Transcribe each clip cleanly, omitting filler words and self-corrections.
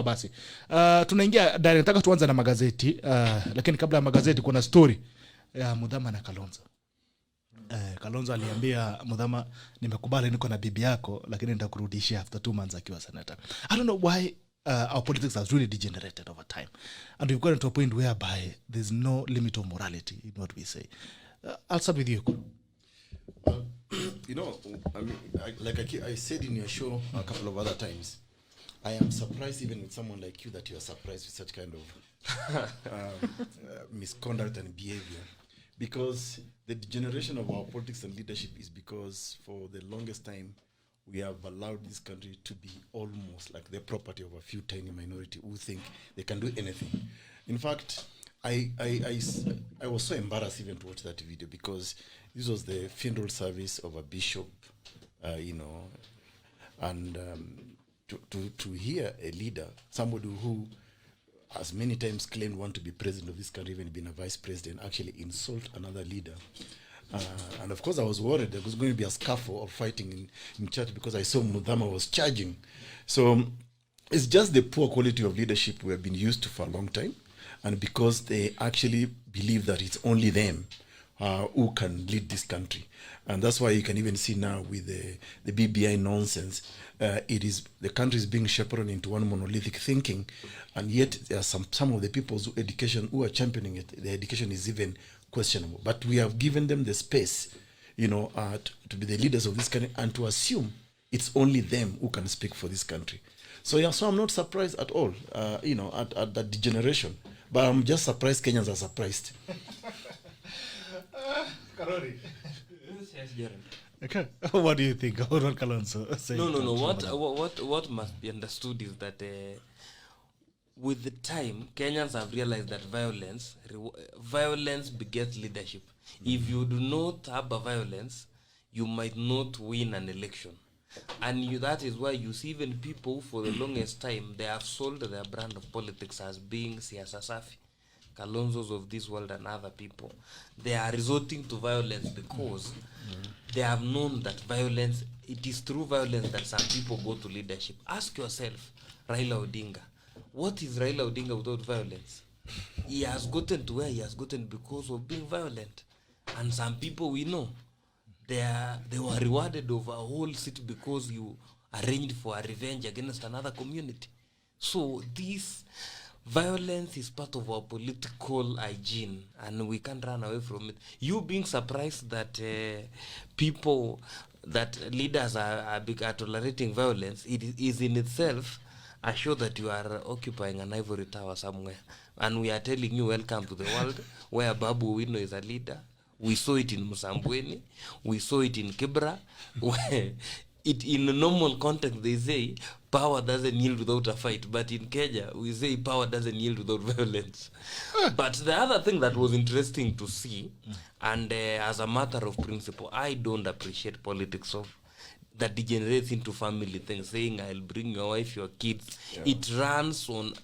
Sawa basi. Tunaingia ndani, nataka tuanze na magazeti. Lakini kabla ya magazeti kuna story ya Mudhama na Kalonzo. Kalonzo aliambia Mudhama, nimekubali niko na bibi yako lakini nitakurudishia after 2 months akiwa senator. I don't know why our politics has really degenerated over time. And we've gotten to a point whereby there's no limit of morality in what we say. I'll start with you. You know, I mean, I said in your show a couple of other times, I am surprised even with someone like you that you are surprised with such kind of misconduct and behavior. Because the degeneration of our politics and leadership is because for the longest time, we have allowed this country to be almost like the property of a few tiny minority who think they can do anything. In fact, I was so embarrassed even to watch that video because this was the funeral service of a bishop, you know, and to hear a leader, somebody who has many times claimed want to be president of this country, even been a vice president, actually insult another leader. And of course I was worried there was going to be a scuffle or fighting in church because I saw Mudhama was charging. So it's just the poor quality of leadership we have been used to for a long time. And because they actually believe that it's only them who can lead this country. And that's why you can even see now with the BBI nonsense, it is the country is being shepherded into one monolithic thinking, and yet there are some of the people's education who are championing it. The education is even questionable. But we have given them the space, you know, to be the leaders of this country and to assume it's only them who can speak for this country. So yeah, so I'm not surprised at all, you know, at that degeneration. But I'm just surprised Kenyans are surprised. Karori. Okay. What do you think? What Kalonzo say? No. What must be understood is that with the time, Kenyans have realized that violence begets leadership. If you do not have a violence, you might not win an election. And that is why you see even people for the longest time, they have sold their brand of politics as being siasa safi, Kalonzos of this world and other people. They are resorting to violence because they have known that violence, it is through violence that some people go to leadership. Ask yourself, Raila Odinga, what is Raila Odinga without violence? He has gotten to where he has gotten because of being violent. And some people we know, they were rewarded over a whole city because you arranged for a revenge against another community. So this violence is part of our political hygiene and we can't run away from it. You being surprised that leaders are tolerating violence, it is in itself a show that you are occupying an ivory tower somewhere. And we are telling you welcome to the world where Babu Wino is a leader. We saw it in Msambweni. We saw it in Kibra. Where in a normal context, they say power doesn't yield without a fight. But in Kenya, we say power doesn't yield without violence. But the other thing that was interesting to see, and as a matter of principle, I don't appreciate politics that degenerates into family things, saying I'll bring your wife, your kids. Yeah. It runs on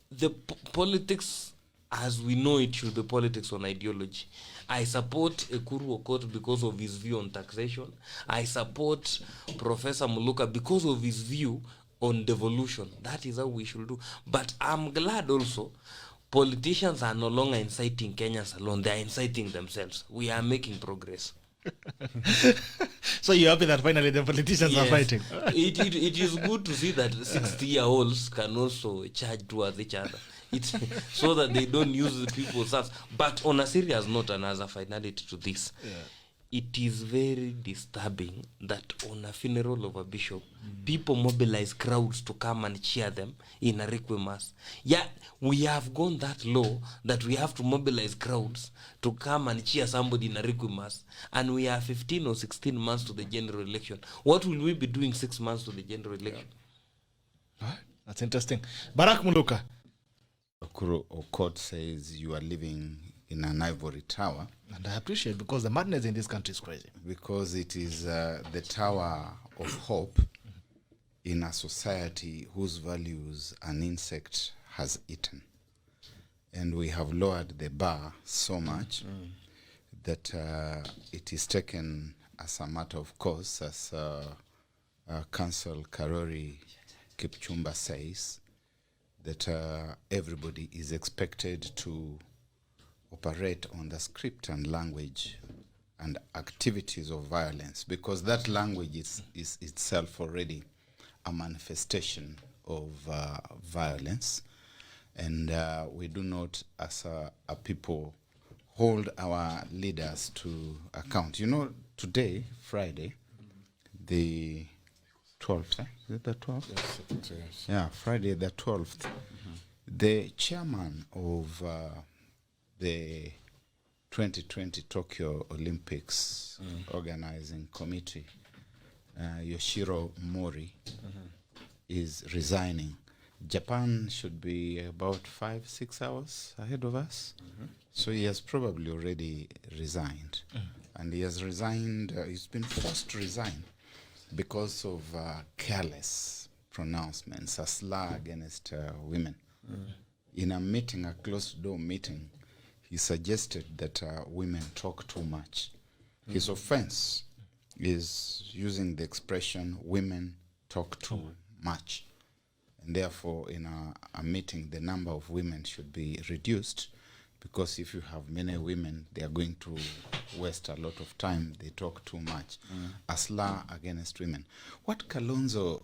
the politics as we know it should be politics on ideology. I support EKURU AUKOT because of his view on taxation. I support Professor Muluka because of his view on devolution. That is how we should do. But I'm glad also politicians are no longer inciting Kenyans alone. They are inciting themselves. We are making progress. So you're happy that finally the politicians are fighting? It is good to see that 60-year-olds can also charge towards each other. It's so that they don't use the people's hands. But on a serious note, and as a finality to this, it is very disturbing that on a funeral of a bishop, people mobilize crowds to come and cheer them in a requiem mass. Yeah, we have gone that low that we have to mobilize crowds to come and cheer somebody in a requiem mass. And we are 15 or 16 months to the general election. What will we be doing 6 months to the general election? That's interesting. BARRACK MULUKA. EKURU AUKOT says you are living in an ivory tower. And I appreciate because the madness in this country is crazy. Because it is the tower of hope in a society whose values an insect has eaten. And we have lowered the bar so much that it is taken as a matter of course, as Council Karori KIPCHUMBA says, that everybody is expected to operate on the script and language and activities of violence, because that language is itself already a manifestation of violence. And we do not, as a people, hold our leaders to account. You know, today, Friday, the 12th, is it the 12th? Yes, I think so, yes. Yeah, Friday the 12th. The chairman of the 2020 Tokyo Olympics organizing committee, Yoshiro Mori, is resigning. Japan should be about 5-6 hours ahead of us. So he has probably already resigned. And he has resigned, he's been forced to resign because of careless pronouncements, a slur against women. In a meeting, a closed-door meeting, he suggested that women talk too much. His offense is using the expression, women talk too much. And therefore, in a meeting, the number of women should be reduced, because if you have many women, they are going to waste a lot of time. They talk too much. A slur against women. What Kalonzo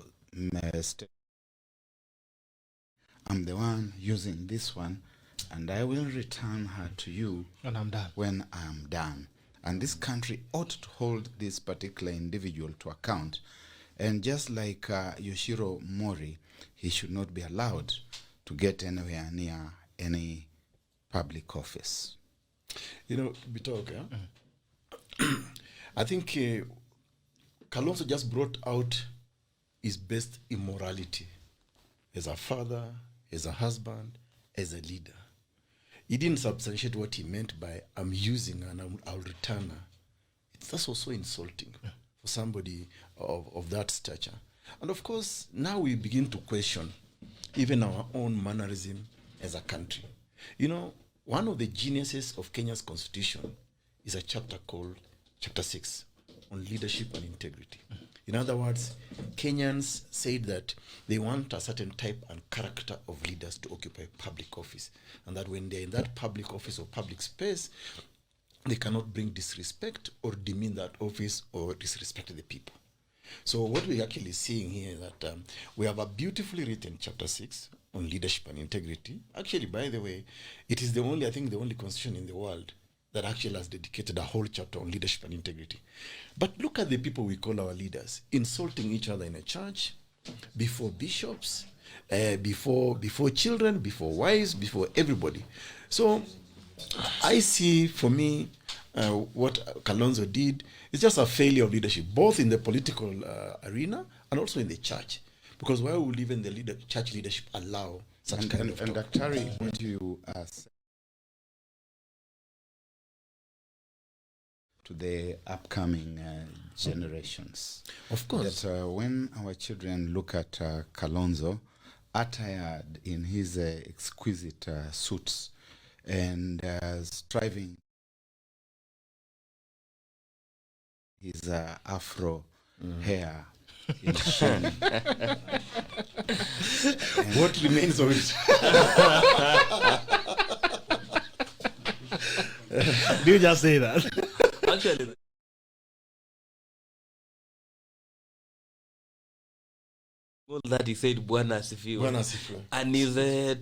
I'm the one using this one, and I will return her to you And I'm done. when I am done. And this country ought to hold this particular individual to account. And just like Yoshiro Mori, he should not be allowed to get anywhere near any public office. You know, Bitok, I think Kalonzo just brought out his best immorality as a father, as a husband, as a leader. He didn't substantiate what he meant by I'm using and I'll return her. That's also insulting for somebody of that stature. And of course, now we begin to question even our own mannerism as a country. You know, one of the geniuses of Kenya's constitution is a chapter called Chapter 6 on leadership and integrity. In other words, Kenyans said that they want a certain type and character of leaders to occupy public office, and that when they're in that public office or public space, they cannot bring disrespect or demean that office or disrespect the people. So what we're actually seeing here is that we have a beautifully written Chapter 6 on leadership and integrity. Actually, by the way, it is the only constitution in the world that actually has dedicated a whole chapter on leadership and integrity. But look at the people we call our leaders, insulting each other in a church, before bishops, before children, before wives, before everybody. So I see, for me, what Kalonzo did is just a failure of leadership, both in the political arena and also in the church. Because why would even the church leadership allow such kind of talk? And Daktari, what you said to the upcoming generations. Of course. That when our children look at Kalonzo, attired in his exquisite suits and striving his afro hair in shame. What remains of it? Do you just say that? Actually, all that he said, Bwana Asifiwe. Bwana Asifiwe. And his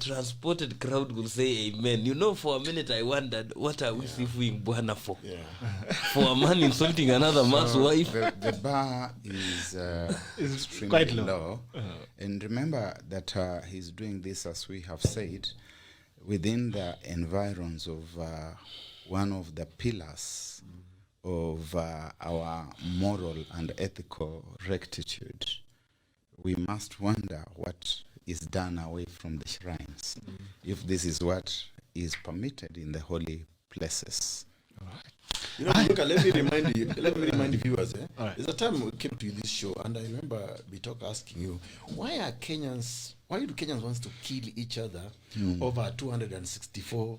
transported crowd will say amen. You know, for a minute I wondered, what are we sifuing Bwana for? Yeah. For a man insulting another man's wife? The bar is extremely quite low. low. And remember that he's doing this, as we have said, within the environs of one of the pillars of our moral and ethical rectitude. We must wonder what is done away from the shrines, if this is what is permitted in the holy places. You know, look, let me remind the viewers. Right. There's a time we came to this show, and I remember Bitok asking you, why do Kenyans want to kill each other over a 264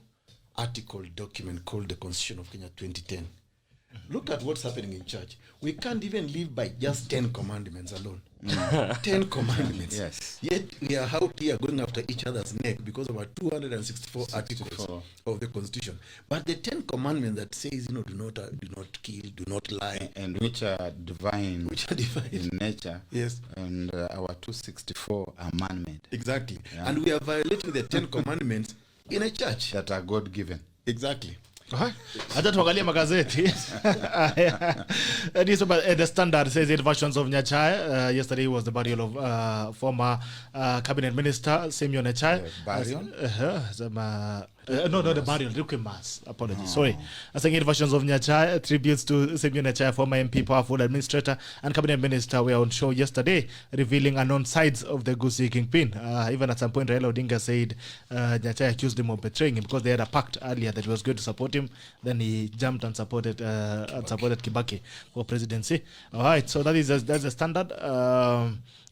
article document called the Constitution of Kenya 2010? Look at what's happening in church. We can't even live by just 10 commandments alone. 10 commandments. Yes. Yet we are out here going after each other's neck because of our 264 articles of the Constitution. But the 10 commandments that says, do not kill, do not lie, and which are divine, in nature. Yes. And our 264 are man-made. Exactly. Yeah. And we are violating the 10 commandments in a church that are God-given. Exactly. Hata tuangalie magazeti. The Standard says 8 versions of Nyachae. Yesterday was the burial of former cabinet minister Simeon Nyachae. Burial? No, the burial, requiem mass. Apologies. Sorry. I think 8 versions of Nyachae, tributes to Simeon Nyachae, former MP, powerful administrator, and cabinet minister were on show yesterday, revealing unknown sides of the Gusii kingpin. Even at some point, Raila Odinga said Nyachae accused him of betraying him because they had a pact earlier that he was going to support him. Then he jumped and supported Kibaki for presidency. All right, so that's the Standard.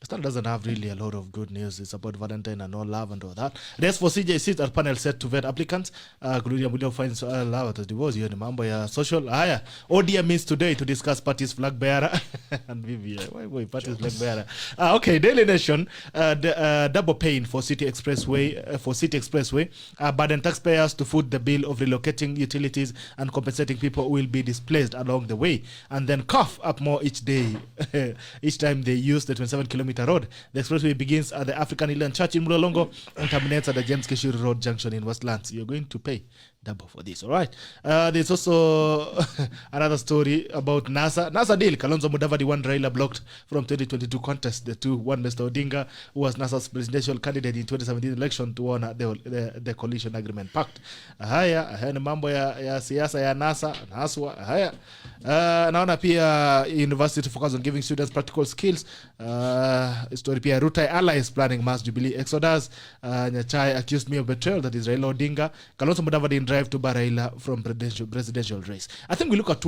Standard doesn't have really a lot of good news. It's about Valentine and all love and all that. Rest for CJ seats our panel set to vet applicants. Kurudia Mulio finds love at the divorce. Hiyo ni mambo ya social. Haya, ODM meets today to discuss party's flag bearer and Vivi. Why party's flag bearer? Okay, Daily Nation. Double pain for City Expressway. Burden taxpayers to foot the bill of relocating utilities and compensating people who will be displaced along the way, and then cough up more each day. Each time they use the 27-kilometer road. The expressway begins at the African Island Church in Mulolongo and terminates at the James Kishuri Road Junction in Westlands. You're going to pay double for this, all right? There's also another story about NASA. NASA deal. Kalonzo Mudavadi won Raila blocked from 2022 contest. The two won Mr. Odinga, who was NASA's presidential candidate in 2017 election, to honor the coalition agreement pact. Haya ni mambo ya siasa ya NASA. Naswa. Haya. Naona pia university to focus on giving students practical skills. Story pia Rutai allies planning mass Jubilee exodus. Nyachae accused me of betrayal, that is Raila Odinga. Kalonzo Mudavadi in drive to bar Raila from presidential race. I think we look at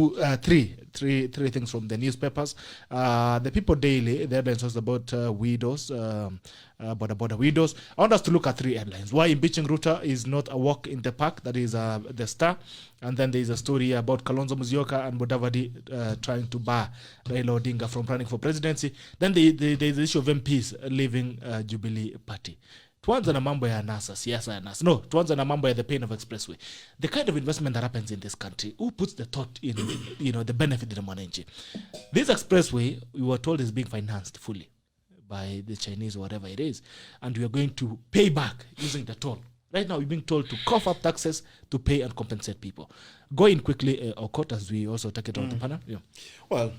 three things from the newspapers. The People Daily, the headlines was about widows, border widows. I want us to look at 3 headlines. Why impeaching Ruto is not a walk in the park, that is the Star. And then there is a story about Kalonzo Musyoka and Mudavadi trying to bar Raila Odinga from running for presidency. Then there is the issue of MPs leaving Jubilee Party. Tuanze na mambo ya NASA, siasa ya NASA. No, tuanze na mambo ya the pain of expressway. The kind of investment that happens in this country, who puts the thought in, the benefit of the mwananchi? This expressway, we were told, is being financed fully by the Chinese or whatever it is. And we are going to pay back using the toll. Right now, we're being told to cough up taxes to pay and compensate people. Go in quickly, Aukot, as we also take it on the panel. Yeah. Well,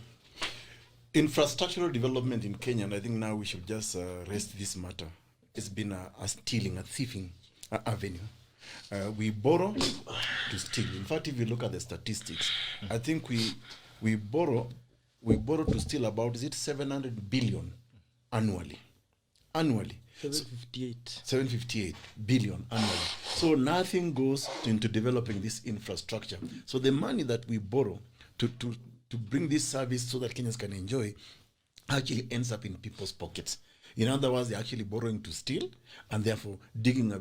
infrastructural development in Kenya, and I think now we should just rest this matter. It's been a stealing, a thieving avenue. We borrow to steal. In fact, if you look at the statistics, I think we borrow to steal about, is it 700 billion annually? 758 billion annually. So nothing goes into developing this infrastructure. So the money that we borrow to bring this service so that Kenyans can enjoy actually ends up in people's pockets. In other words, they're actually borrowing to steal and therefore digging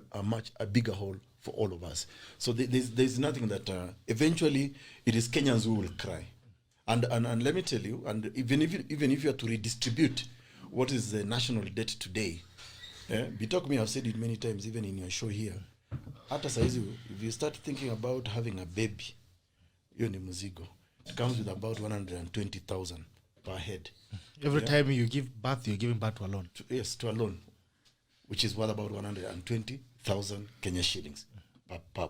a bigger hole for all of us. So there's nothing that eventually it is Kenyans who will cry. And let me tell you, and even if you are to redistribute what is the national debt today, Bitok me have said it many times, even in your show here. After saizi, if you start thinking about having a baby, hiyo ni mzigo. It comes with about 120,000 per head. Every time you give birth, you're giving birth to a loan. Yes, to a loan, which is worth about 120,000 Kenya shillings per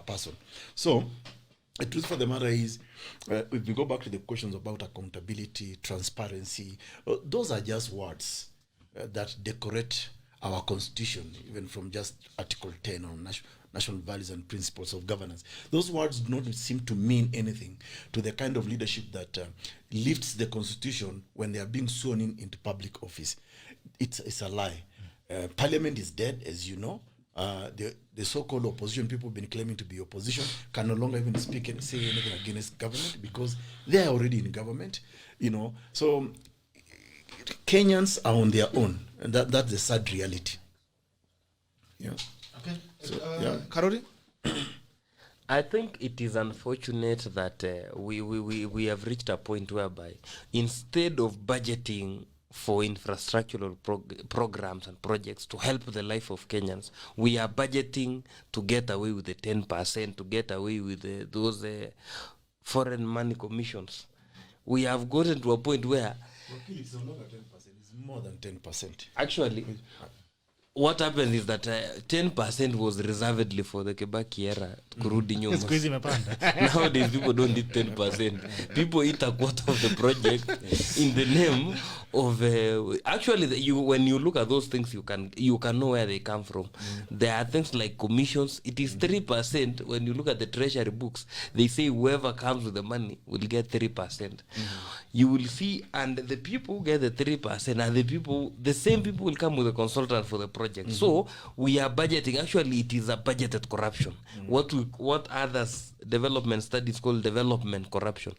person. So, the truth for the matter is, if we go back to the questions about accountability, transparency, those are just words that decorate our constitution, even from just Article 10 on national values and principles of governance. Those words do not seem to mean anything to the kind of leadership that lifts the constitution when they are being sworn into public office. It's a lie. Parliament is dead, as you know. The so-called opposition, people have been claiming to be opposition, can no longer even speak and say anything against government because they are already in government. So Kenyans are on their own, and that's the sad reality. Yeah. Okay. So, yeah. Karori? I think it is unfortunate that we have reached a point whereby instead of budgeting for infrastructural programs and projects to help the life of Kenyans, we are budgeting to get away with the 10%, to get away with those foreign money commissions. We have gotten to a point where It's no longer 10%, it's more than 10%. actually what happened is that 10% was reservedly for the Kibaki era kurudi nyuma. Siku hizi imepanda. Nowadays people don't need 10%. People eat a quarter of the project in the name of actually when you look at those things you can know where they come from. There are things like commissions. It is 3%. When you look at the treasury books, they say whoever comes with the money will get 3%. You will see, and the people who get the 3% and the same people will come with a consultant for the project. So we are budgeting. Actually, it is a budgeted corruption. What others development studies call development corruption.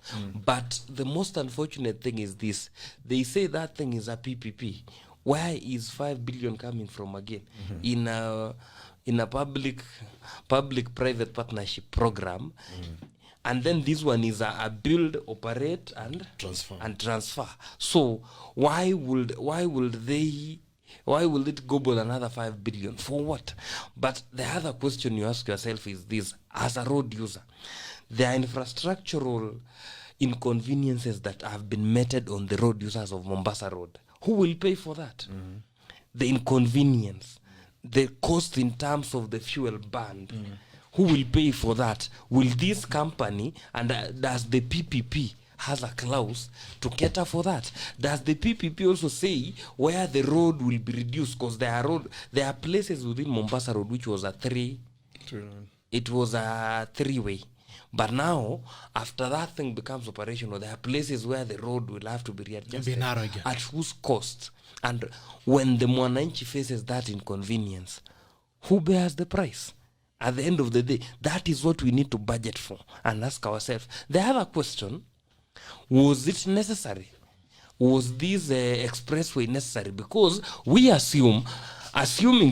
But the most unfortunate thing is this: they say that thing is a PPP. Where is 5 billion coming from again? In a public-private partnership program. And then this one is a build, operate, and transfer. So why would it gobble another 5 billion for what? But the other question you ask yourself is this: as a road user, there are infrastructural inconveniences that have been meted on the road users of Mombasa Road. Who will pay for that? The inconvenience, the cost in terms of the fuel burned. Who will pay for that? Will this company, and does the PPP has a clause to cater for that? Does the PPP also say where the road will be reduced? Because there are places within Mombasa Road which was a three-way. But now, after that thing becomes operational, there are places where the road will have to be readjusted. At whose cost? And when the Mwananchi faces that inconvenience, who bears the price? At the end of the day, that is what we need to budget for and ask ourselves. The other question, was it necessary? Was this expressway necessary? Because we assuming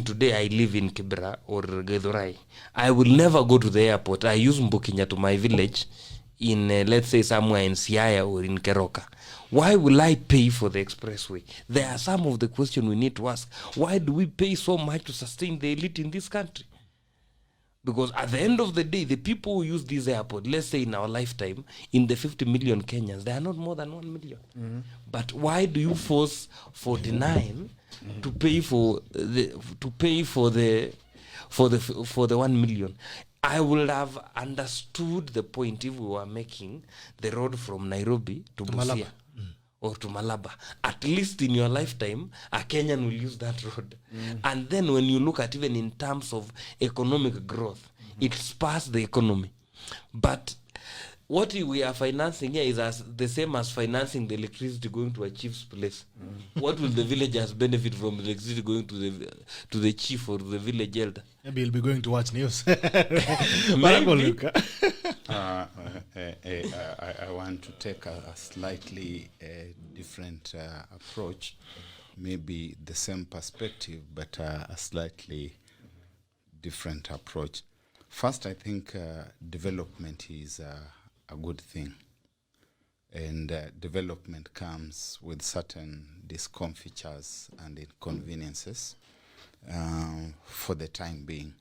today I live in Kibra or Githurai, I will never go to the airport. I use Mbukinya to my village in, let's say, somewhere in Siaya or in Keroka. Why will I pay for the expressway? There are some of the questions we need to ask. Why do we pay so much to sustain the elite in this country? Because at the end of the day, the people who use this airport, let's say in our lifetime, in the 50 million Kenyans, they are not more than 1 million. But why do you force 49 to pay for the 1 million? I would have understood the point if we were making the road from Nairobi to Busia or to Malaba. At least in your lifetime, a Kenyan will use that road. And then when you look at even in terms of economic growth, it spurs the economy. But what we are financing here is the same as financing the electricity going to a chief's place. What will the villagers benefit from electricity going to the chief or the village elder? Maybe he'll be going to watch news. BARRACK MULUKA. I want to take a slightly different approach, maybe the same perspective, but a slightly different approach. First, I think development is a good thing, and development comes with certain discomforts and inconveniences for the time being.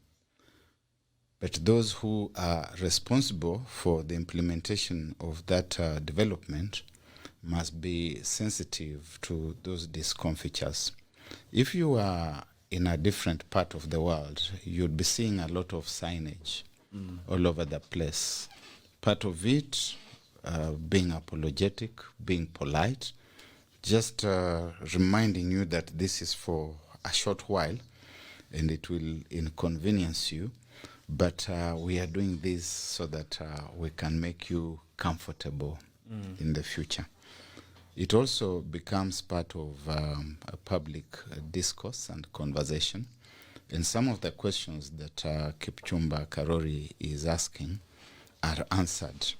But those who are responsible for the implementation of that development must be sensitive to those discomforts. If you are in a different part of the world, you'd be seeing a lot of signage all over the place. Part of it being apologetic, being polite, just reminding you that this is for a short while and it will inconvenience you. But we are doing this so that we can make you comfortable in the future. It also becomes part of a public discourse and conversation. And some of the questions that KIPCHUMBA Karori is asking are answered.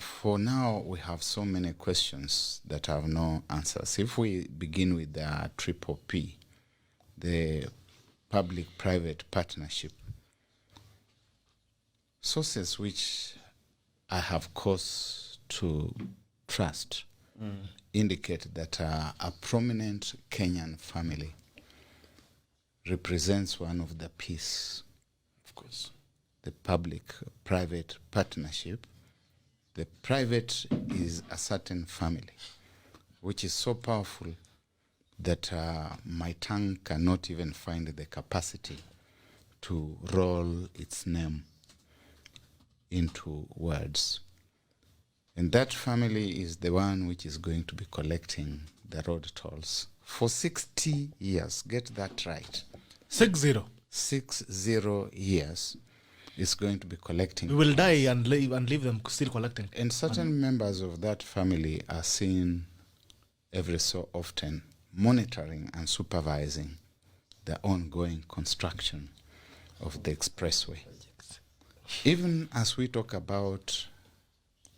For now, we have so many questions that have no answers. If we begin with the triple P, the public-private partnership, sources which I have cause to trust indicate that a prominent Kenyan family represents one of the peace, Of course. the public-private partnership. The private is a certain family, which is so powerful that my tongue cannot even find the capacity to roll its name into words. And that family is the one which is going to be collecting the road tolls for 60 years. Get that right. 60. 60 years is going to be collecting. We will die and leave them still collecting. And certain members of that family are seen every so often monitoring and supervising the ongoing construction of the expressway. Even as we talk about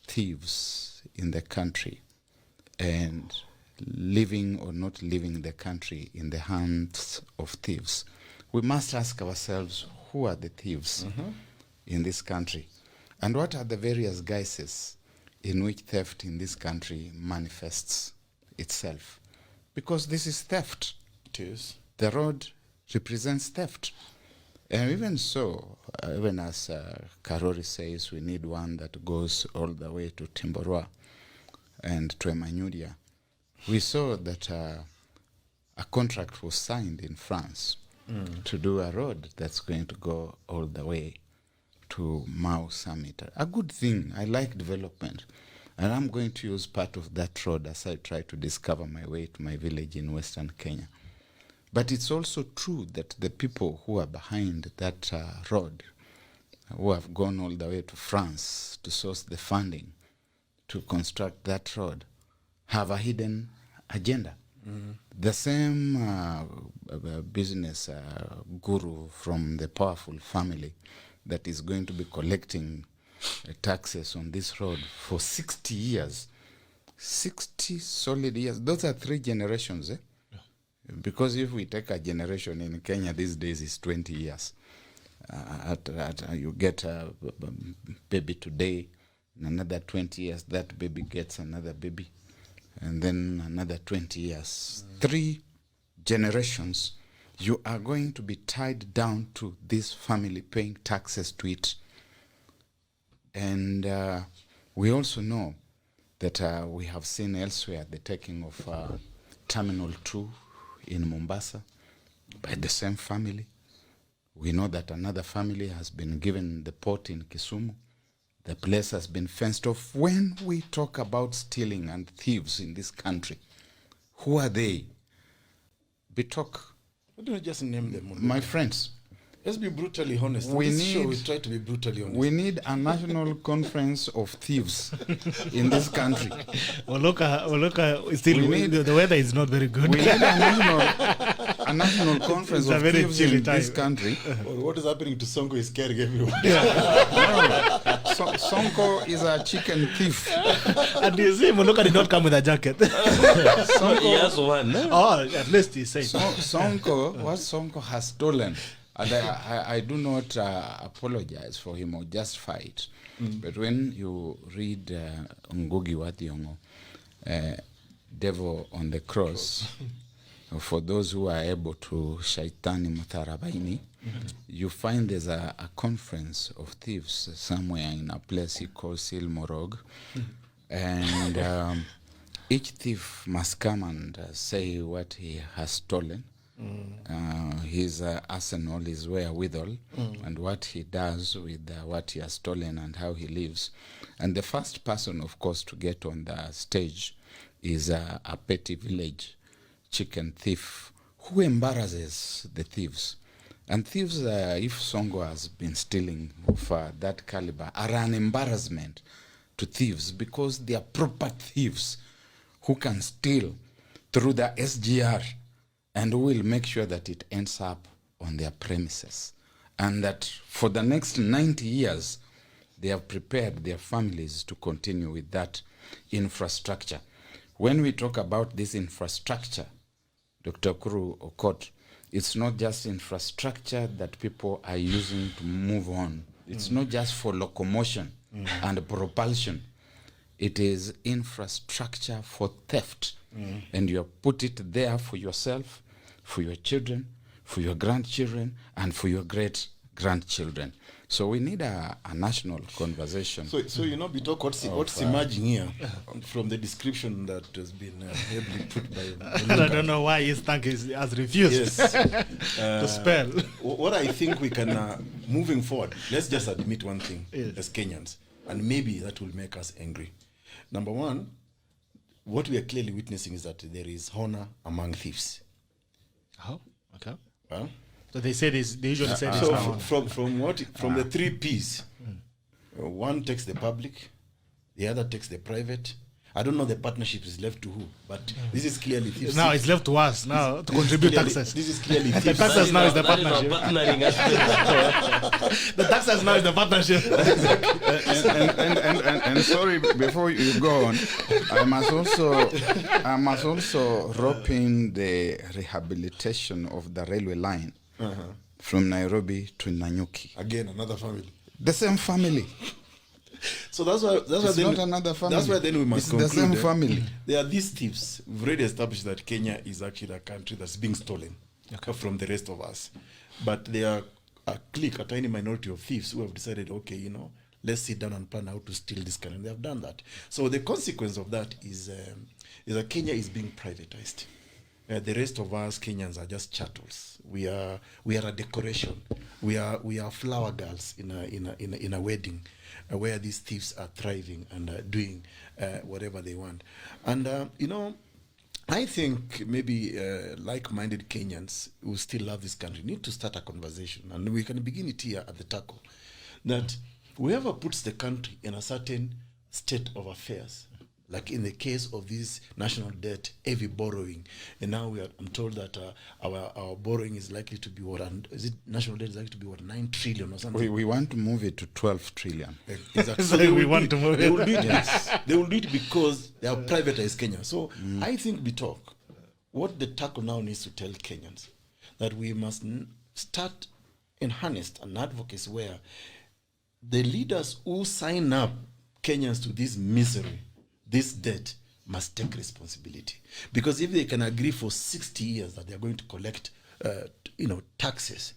thieves in the country and living or not living the country in the hands of thieves, we must ask ourselves, who are the thieves in this country? And what are the various guises in which theft in this country manifests itself? Because this is theft. It is. The road represents theft. And even so, even as Karori says, we need one that goes all the way to Timborwa and to Emanyudia. We saw that a contract was signed in France to do a road that's going to go all the way to Mau Summit. A good thing. I like development. And I'm going to use part of that road as I try to discover my way to my village in Western Kenya. But it's also true that the people who are behind that road, who have gone all the way to France to source the funding to construct that road, have a hidden agenda. The same business guru from the powerful family that is going to be collecting taxes on this road for 60 years. 60 solid years. Those are 3 generations, eh? Because if we take a generation in Kenya these days, is 20 years. You get a baby today, in another 20 years, that baby gets another baby, and then another 20 years. 3 generations, you are going to be tied down to this family paying taxes to it. And we also know that we have seen elsewhere the taking of Terminal 2 in Mombasa by the same family. We know that another family has been given the port in Kisumu. The place has been fenced off. When we talk about stealing and thieves in this country, who are they? Bitok. Why don't you just name them? My friends. Let's be brutally honest. We We try to be brutally honest. We need a national conference of thieves in this country. Oloka still, We need- the weather is not very good. We need a national conference It's a of very thieves chilly in this time. country. Well, what is happening to Sonko is scaring everyone. Sonko is a chicken thief. And you see, Moloka did not come with a jacket. He has one. Oh, at least he said. Sonko, what Sonko has stolen, and I do not apologize for him or justify it. But when you read Ngugi wa Thiong'o, Devil on the Cross, for those who are able to Shaitani Mutharabaini, you find there's a conference of thieves somewhere in a place he calls Silmorog. And each thief must come and say what he has stolen. His arsenal, his wherewithal, and what he does with what he has stolen and how he lives. And the first person, of course, to get on the stage is a petty village chicken thief who embarrasses the thieves. And thieves, if Songo has been stealing of that caliber, are an embarrassment to thieves because they are proper thieves who can steal through the SGR and will make sure that it ends up on their premises. And that for the next 90 years, they have prepared their families to continue with that infrastructure. When we talk about this infrastructure, Dr. EKURU AUKOT, it's not just infrastructure that people are using to move on It's not just for locomotion and propulsion. It is infrastructure for theft. And you have put it there for yourself, for your children, for your grandchildren, and for your great-grandchildren. So we need a national conversation. So Bitok, what's emerging here from the description that has been ably put by I don't know why his tank has refused to spell. What I think we can, moving forward, let's just admit one thing as Kenyans, and maybe that will make us angry. Number one, what we are clearly witnessing is that there is honor among thieves. Oh, okay. Huh? So they usually say this. So now. from the three P's, one takes the public, the other takes the private. I don't know the partnership is left to who, but this is clearly thieves. Now it's left to us now to contribute taxes. This is clearly The thieves. taxes now is the That is our partnership. partnering aspect. The taxes now is the partnership. And sorry, before you go on, I must also rope in the rehabilitation of the railway line from Nairobi to Nanyuki. Again, another family. The same family. So that's why It's not another family. That's why then we must It's conclude the same family. There are these thieves. We've already established that Kenya is actually a country that's being stolen from the rest of us. But there are a tiny minority of thieves who have decided, okay, let's sit down and plan how to steal this country. And they have done that. So the consequence of that is that Kenya is being privatized. The rest of us Kenyans are just chattels. We are a decoration. We are flower girls in a wedding, where these thieves are thriving and doing whatever they want. And I think maybe like-minded Kenyans who still love this country need to start a conversation, and we can begin it here at the tackle, that whoever puts the country in a certain state of affairs, like in the case of this national debt, heavy borrowing, and now I'm told that our borrowing is likely to be national debt is likely to be 9 trillion or something. We want to move it to 12 trillion. Exactly. So we want to move They it. will do it. They will do it because they have privatized Kenya. So I think what the tackle now needs to tell Kenyans, that we must start in earnest an advocacy where the leaders who sign up Kenyans to this misery, this debt, must take responsibility. Because if they can agree for 60 years that they are going to collect taxes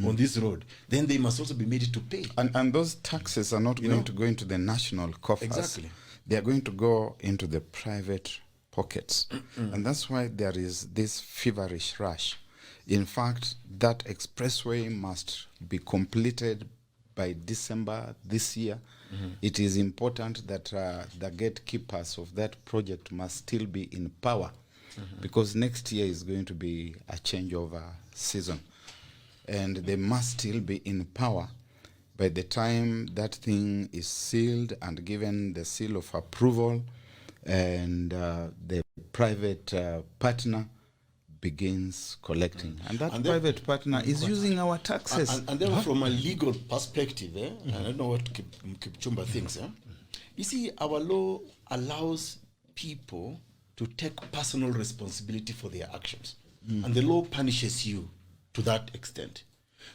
on this road, then they must also be made to pay. And those taxes are not going to go into the national coffers. Exactly. They are going to go into the private pockets. And that's why there is this feverish rush. In fact, that expressway must be completed by December this year. It is important that the gatekeepers of that project must still be in power, because next year is going to be a changeover season, and they must still be in power by the time that thing is sealed and given the seal of approval, and the private partner begins collecting. And that private partner is using our taxes. And then from a legal perspective, I don't know what KIPCHUMBA thinks. You see, our law allows people to take personal responsibility for their actions. And the law punishes you to that extent.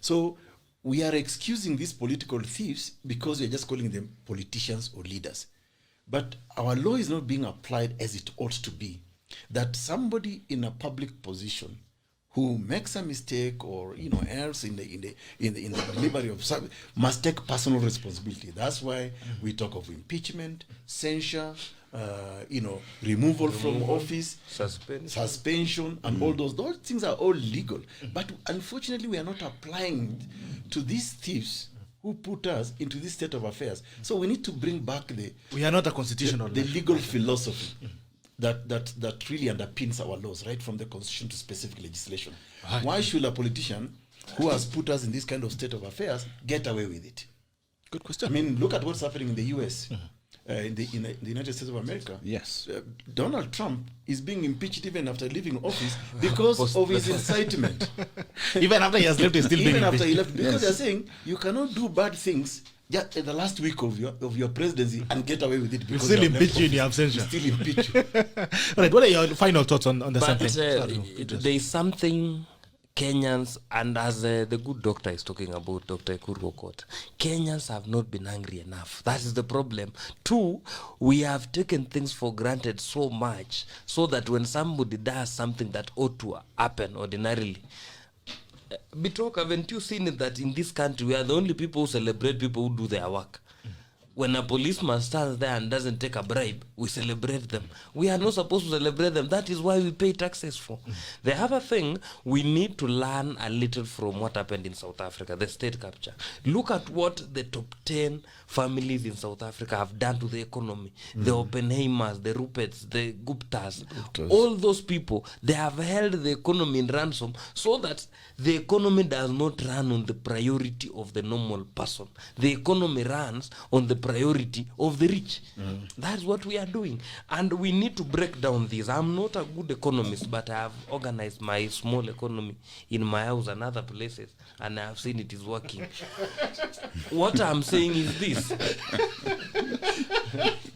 So we are excusing these political thieves because we're just calling them politicians or leaders. But our law is not being applied as it ought to be. That somebody in a public position who makes a mistake or errs in the delivery of service must take personal responsibility. That's why we talk of impeachment, censure, removal from office, suspension, and all those things are all legal. But unfortunately, we are not applying to these thieves who put us into this state of affairs. So we need to bring back We are not a constitutional the legal philosophy that really underpins our laws, right from the constitution to specific legislation. Right. Why should a politician who has put us in this kind of state of affairs get away with it? Good question. I mean, look at what's happening in the US, in the United States of America. Yes. Donald Trump is being impeached even after leaving office because of his incitement. Even after he has left, he's still being Even after he impeached. left, because they're saying you cannot do bad things just in the last week of your presidency and get away with it. We'll Because still you have impeach left you in your office. absentia. We'll still impeach you. All right, what are your final thoughts on the But same thing? there is something Kenyans, and as the good doctor is talking about, Dr. EKURU AUKOT, Kenyans have not been angry enough. That is the problem. 2, we have taken things for granted so much so that when somebody does something that ought to happen ordinarily, Bitok, haven't you seen it that in this country we are the only people who celebrate people who do their work? When a policeman stands there and doesn't take a bribe, we celebrate them. We are not supposed to celebrate them. That is why we pay taxes for. The other thing, we need to learn a little from what happened in South Africa, the state capture. Look at what the top 10 families in South Africa have done to the economy. The Oppenheimers, the Ruperts, the Guptas, all those people, they have held the economy in ransom so that the economy does not run on the priority of the normal person. The economy runs on the priority of the rich. That's what we are doing, and we need to break down this. I'm not a good economist, but I have organized my small economy in my house and other places, and I have seen it is working. What I'm saying is this: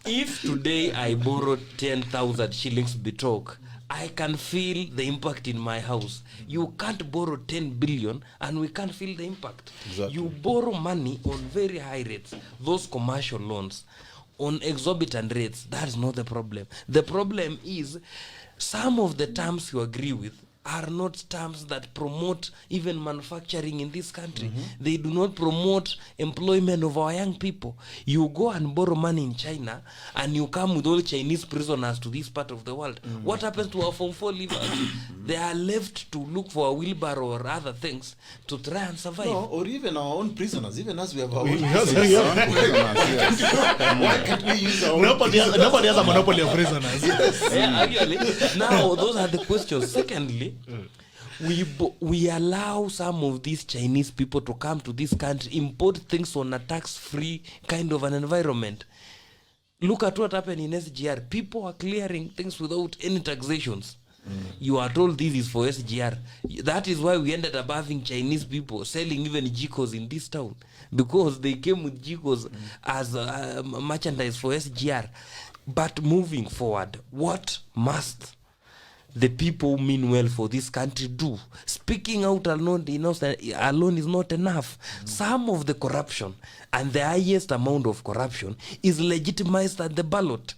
if today I borrowed 10,000 shillings Bitok, I can feel the impact in my house. You can't borrow 10 billion and we can't feel the impact. Exactly. You borrow money on very high rates, those commercial loans, on exorbitant rates. That's not the problem. The problem is some of the terms you agree with are not terms that promote even manufacturing in this country. They do not promote employment of our young people. You go and borrow money in China and you come with all Chinese prisoners to this part of the world. What happens to our Form 4 leavers? They are left to look for a wheelbarrow or other things to try and survive. No, or even our own prisoners. Even as we have our own Yes, prisoners. yes. Why can't we use our own Nobody has a monopoly of prisoners. Yeah, actually, now those are the questions. Secondly, we allow some of these Chinese people to come to this country, import things on a tax-free kind of an environment. Look at what happened in SGR. People are clearing things without any taxations. You are told this is for SGR. That is why we ended up having Chinese people selling even jikos in this town, because they came with jikos as merchandise for SGR. But moving forward, what must the people who mean well for this country do? Speaking out alone is not enough. Some of the corruption, and the highest amount of corruption, is legitimized at the ballot.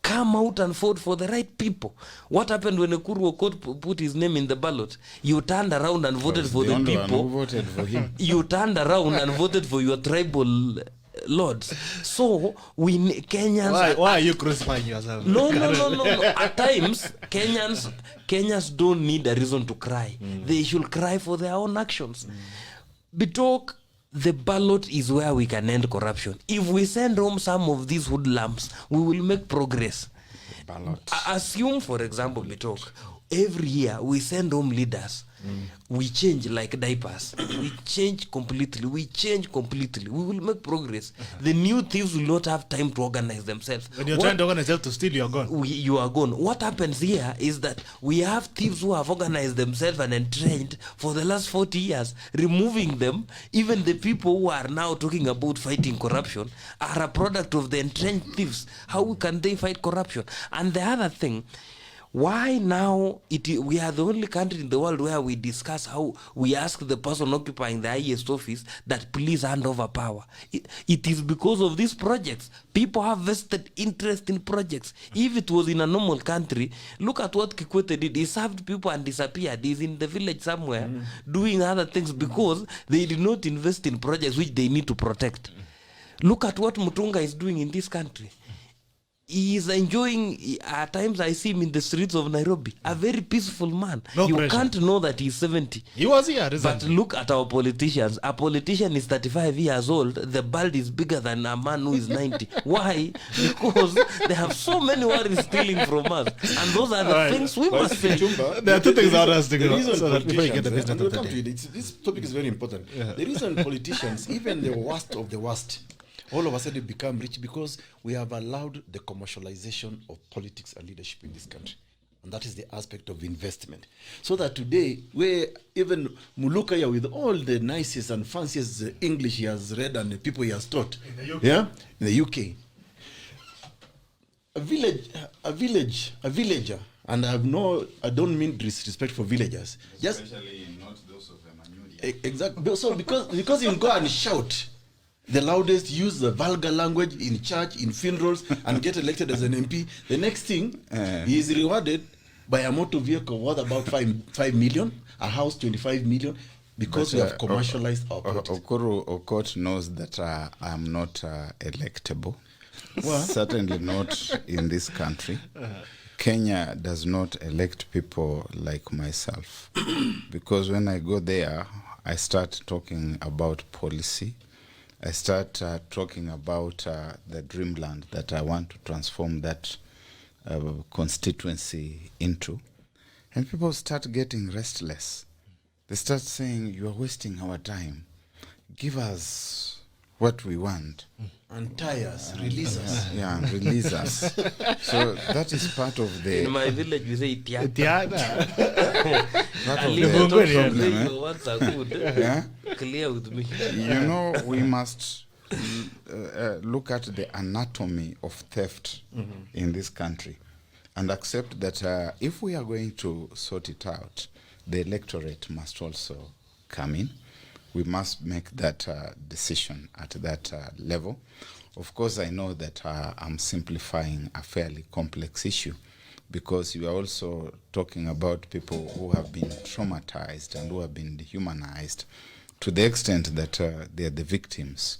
Come out and vote for the right people. What happened when EKURU AUKOT put his name in the ballot? You turned around and voted for the people. Voted for him. You turned around and voted for your tribal lords. So Kenyans. Why are you crucifying yourself? No. At times, Kenyans don't need a reason to cry. They should cry for their own actions. Bitok, the ballot is where we can end corruption. If we send home some of these hoodlums, we will make progress. Ballot. Assume, for example, Bitok, every year we send home leaders. We change like diapers. We change completely. We will make progress. The new thieves will not have time to organize themselves. When you're trying to organize yourself to steal, you're gone. You are gone. What happens here is that we have thieves who have organized themselves and entrained for the last 40 years. Removing them, even the people who are now talking about fighting corruption are a product of the entrenched thieves. How can they fight corruption? And the other thing, why now we are the only country in the world where we discuss how we ask the person occupying the highest office that please hand over power? It is because of these projects. People have vested interest in projects. If it was in a normal country, look at what Kikwete did. He served people and disappeared. He's in the village somewhere doing other things because they did not invest in projects which they need to protect. Look at what Mutunga is doing in this country. He is enjoying, at times I see him in the streets of Nairobi, a very peaceful man. No you pressure. can't know that he's 70. He was here, But isn't he? look at our politicians. A politician is 35 years old. The bald is bigger than a man who is 90. Why? Because they have so many worries stealing from us. And those are the Right. things we must say. There are two things I want us to The go. reason So that before you get the politicians, business and of we'll the come to day. it, this topic is very important. The reason politicians, even the worst of the worst, all of a sudden become rich because we have allowed the commercialization of politics and leadership in this country. And that is the aspect of investment. So that today, where even Muluka here with all the nicest and fanciest English he has read and the people he has taught, in the UK, a villager, And I don't mean disrespect for villagers. Especially not those of them. Exactly. So because you go and shout the loudest, use the vulgar language in church, in funerals, and get elected as an MP, the next thing he is rewarded by a motor vehicle worth about 5 million, a house 25 million, because we have commercialized our politics. EKURU AUKOT knows that I'm not electable. Certainly not in this country. Kenya does not elect people like myself, because when I go there, I start talking about policy. I start talking about the dreamland that I want to transform that constituency into. And people start getting restless. They start saying, you are wasting our time. Give us what we want. Untie us, release us. Yeah, release us. So that is part of the... In my village, we say Tiana. part I of leave the the top Yeah. from saying your words are good. yeah? Clear with me. You know, we must look at the anatomy of theft in this country and accept that if we are going to sort it out, the electorate must also come in. We must make that decision at that level. Of course, I know that I'm simplifying a fairly complex issue, because you are also talking about people who have been traumatized and who have been dehumanized to the extent that they are the victims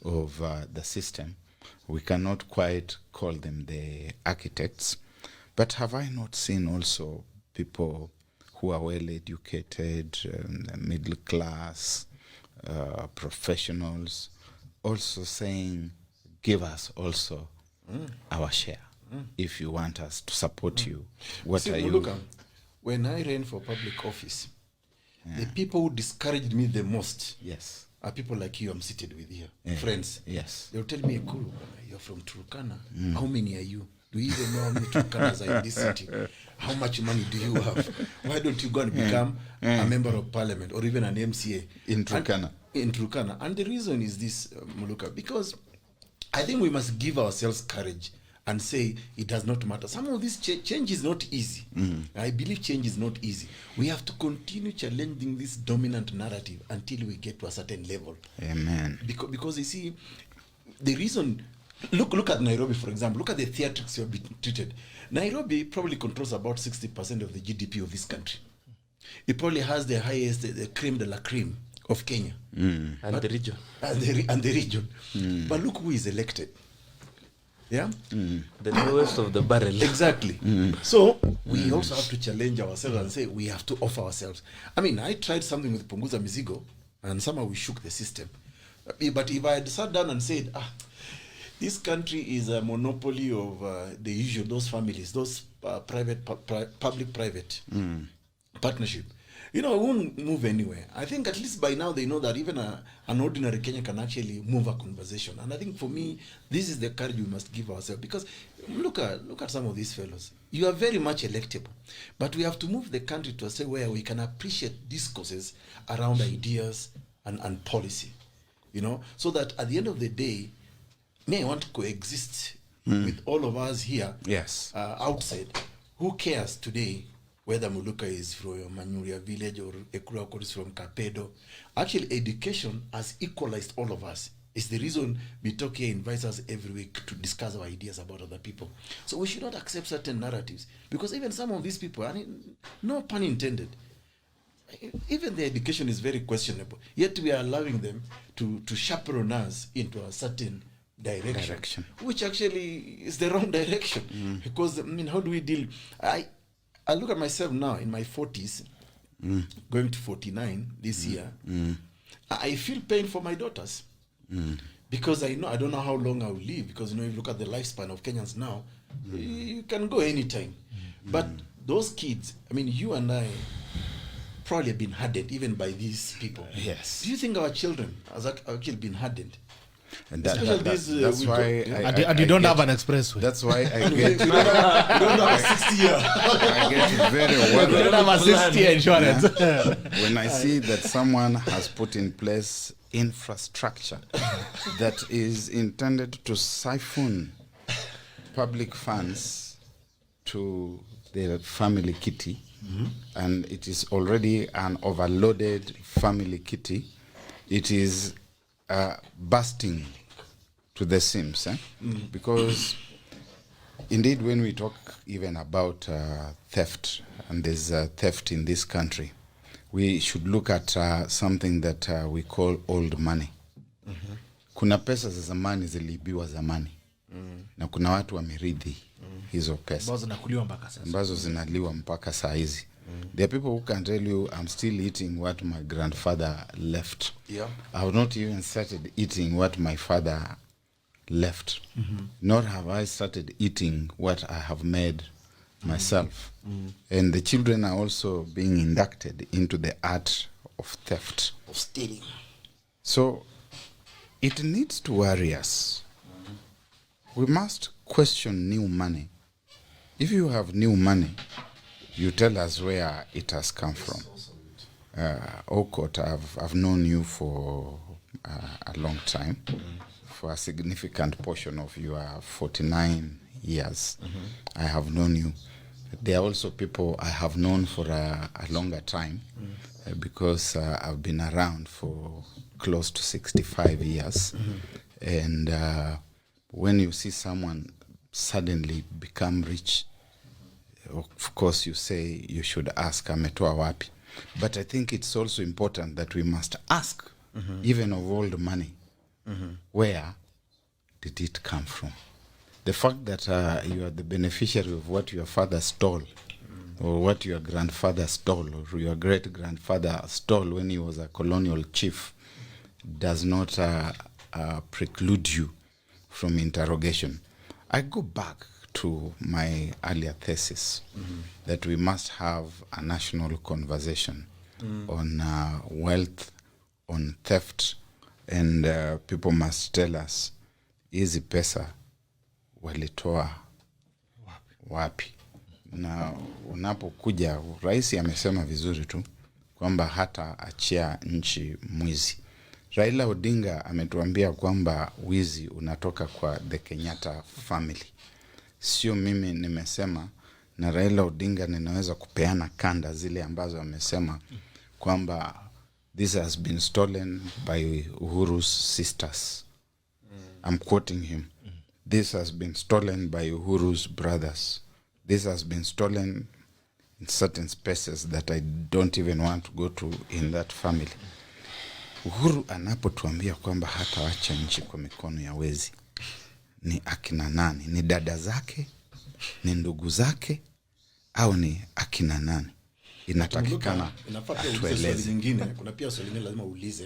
of the system. We cannot quite call them the architects. But have I not seen also people who are well educated, middle class, professionals, also saying, give us also our share if you want us to support you. What See, are you? Muluka, when I ran for public office, the people who discouraged me the most Yes. are people like you I'm seated with here, friends. Yes. They'll tell me, EKURU, you're from Turkana. How many are you? Do you even know how many Turkanas are in this city? How much money do you have? Why don't you go and become a member of parliament or even an MCA? In Turkana. In Turkana. And the reason is this, Muluka, because I think we must give ourselves courage and say it does not matter. Some of this change is not easy. I believe change is not easy. We have to continue challenging this dominant narrative until we get to a certain level. Amen. Because you see, the reason, look at Nairobi, for example. Look at the theatrics you have been treated. Nairobi probably controls about 60% of the GDP of this country. It probably has the highest, the creme de la creme of Kenya. And the region. And the region. But look who is elected. Yeah? The lowest of the barrel. Exactly. So we also have to challenge ourselves and say we have to offer ourselves. I mean, I tried something with Punguza Mizigo, and somehow we shook the system. But if I had sat down and said, this country is a monopoly of the usual, those families, those public-private partnership, we won't move anywhere. I think at least by now they know that even an ordinary Kenyan can actually move a conversation. And I think for me, this is the courage we must give ourselves. Because look at some of these fellows. You are very much electable. But we have to move the country to a state where we can appreciate discourses around ideas and policy. So that at the end of the day, I want to coexist with all of us here. Yes. Outside. Who cares today whether Muluka is from Manyuria village or EKURU AUKOT is from Kapedo? Actually, education has equalized all of us. It's the reason Bitoke invites us every week to discuss our ideas about other people. So we should not accept certain narratives. Because even some of these people, no pun intended, even their education is very questionable. Yet we are allowing them to chaperone us into a certain direction, which actually is the wrong direction. Because, how do we deal? I look at myself now in my 40s, going to 49 this year. I feel pain for my daughters because I don't know how long I will live. Because if you look at the lifespan of Kenyans now, you can go anytime. But those kids, you and I probably have been hardened even by these people. Yes. Do you think our children has actually been hardened? And that's why And you don't have an expressway. That's why I get we don't have a 60 year. I get very You don't worried have a 60 insurance. when I see that someone has put in place infrastructure that is intended to siphon public funds to the family kitty, and it is already an overloaded family kitty. It is bursting to the seams, because indeed when we talk even about theft, and there's theft in this country, we should look at something that we call old money. Kuna pesa za zamani ziliibiwa zamani, na kuna watu wameridhi hizo pesa ambazo zinaliwa mpaka saa hizi. There are people who can tell you, I'm still eating what my grandfather left. I have not even started eating what my father left. Nor have I started eating what I have made myself. And the children are also being inducted into the art of theft, of stealing. So it needs to worry us. We must question new money. If you have new money, you tell us where it has come from. Aukot, I've known you for a long time, for a significant portion of your 49 years. I have known you. There are also people I have known for a longer time, because I've been around for close to 65 years. And when you see someone suddenly become rich, of course you say you should ask, ametoa wapi? But I think it's also important that we must ask, even of all the money, where did it come from? The fact that you are the beneficiary of what your father stole, or what your grandfather stole, or your great-grandfather stole when he was a colonial chief, does not preclude you from interrogation. I go back to my earlier thesis that we must have a national conversation on wealth, on theft, and people must tell us, hizi pesa walitoa wapi? Na unapokuja, rais amesema vizuri tu kwamba hata achia nchi mwizi. Raila Odinga ametuambia kwamba wizi unatoka kwa the Kenyatta family. Sio mimi nimesema, na Raila Odinga ninaweza kupeana kanda zile ambazo amesema kwamba this has been stolen by Uhuru's sisters. I'm quoting him. This has been stolen by Uhuru's brothers. This has been stolen in certain spaces that I don't even want to go to in that family. Uhuru anapotuambia kwamba hata wacha nchi kwa mikono ya wezi, ni akina nani? Ni dada zake? Ni ndugu zake? Au ni akina nani? Inatakikana atueleze. Kuna pia swali lingine lazima uulize.